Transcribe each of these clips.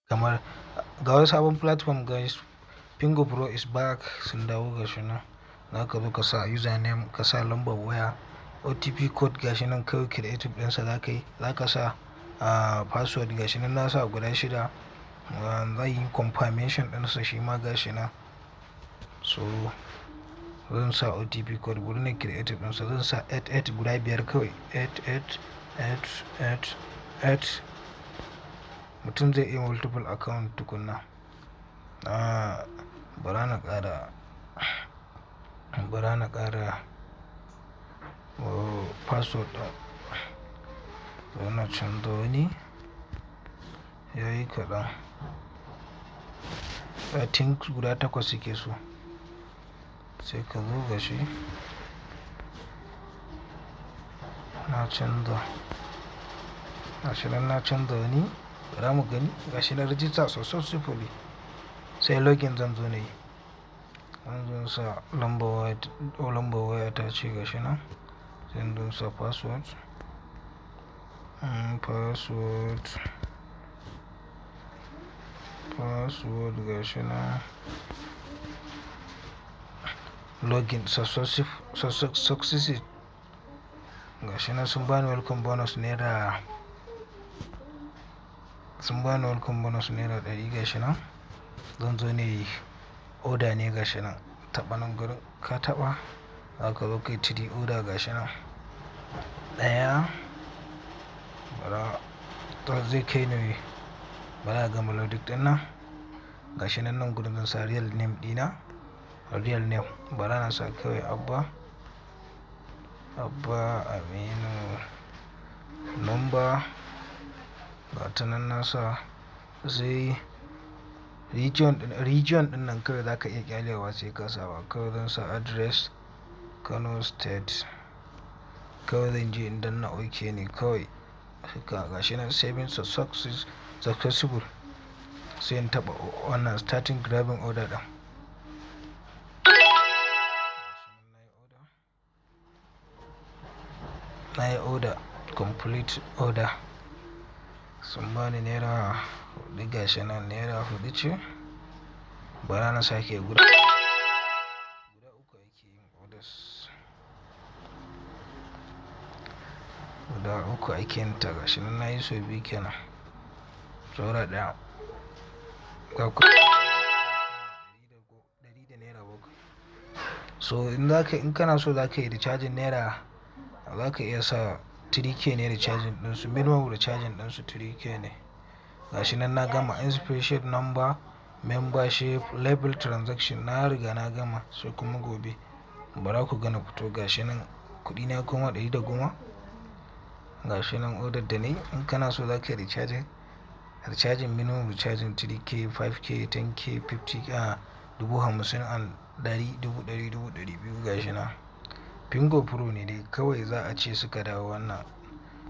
kamar ga wani sabon platform guys, Pingopro is back, sun dawo gashi nan. Zaka zo ka sa username, ka sa lambar waya, OTP code gashi nan kawai creative ɗinsa zaka yi, zaka sa password gashi nan na sa guda 6, zai yi confirmation ɗinsa shi ma gashi nan. So zan sa OTP code wurin creative ɗinsa, zan sa 88 guda 5 kawai, 8888. Mutum zai iya multiple account tukunna. bara na ƙara password ɗin. Wannan canza wani yayi kaɗan. I think guda 8 suke so. Sai ka zo gashi na canza, gashi nan na canza wani, bara mu gani gashi na register successfully. Sai login zan zo na yi, zan sa lambar waya ta ce gashi nan, sai zan sa password gashi nan, login success gashi nan. Sun bani welcome bonus naira 100 gashi nan. Zan zo ne order ne gashi nan, taɓa nan gurin, ka taɓa zaka zo kai 3 order gashi nan. ɗaya bara zai kai ne, bara gama logic ɗin nan gashi nan gurin zan sa real name ɗina, real name bara na sa kawai Abba Aminu. Number gata nan na sa. Sai region ɗin nan kawai zaka iya kyalewa sai ka sa ba, kawai zan sa address Kano State, kawai zan je in danna OK ne kawai. Gashi nan saving successful, sai in taɓa wannan starting grabbing order ɗin. Na yi order, complete order. Sun bani naira 4 gashi nan, naira 4 ce. Bara na sake guda 3 ake yin orders, guda 3 ake yin ta gashi nan. Na yi so 2 kenan, saura 1 ga kuɗi 100 da naira 7. So in kana so zaka yi recharging naira, zaka iya sa 3k ne recharging ɗinsu, minimum recharging ɗinsu 3k ne. Gashi nan na gama inspection number, membership, label, transaction na riga na gama. Sai kuma gobe bara ku gana fito gashi nan kuɗi na kuma 110 gashi nan. Order da ne, in kana so zaka yi recharging minimum recharging 3k, 5k, 10k, 50k, 50,000 and 100,000, 200,000 gashi nan. Pingopro ne dai kawai za a ce suka dawo wannan.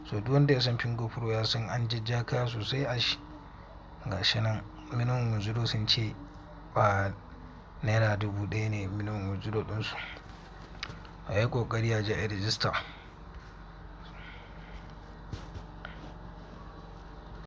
So duk wanda ya san Pingopro ya san an jajjaka sosai a shi. Gashi nan minimum withdraw sun ce naira 1,000 ne minimum withdraw ɗinsu. A yi ƙoƙari a je a register.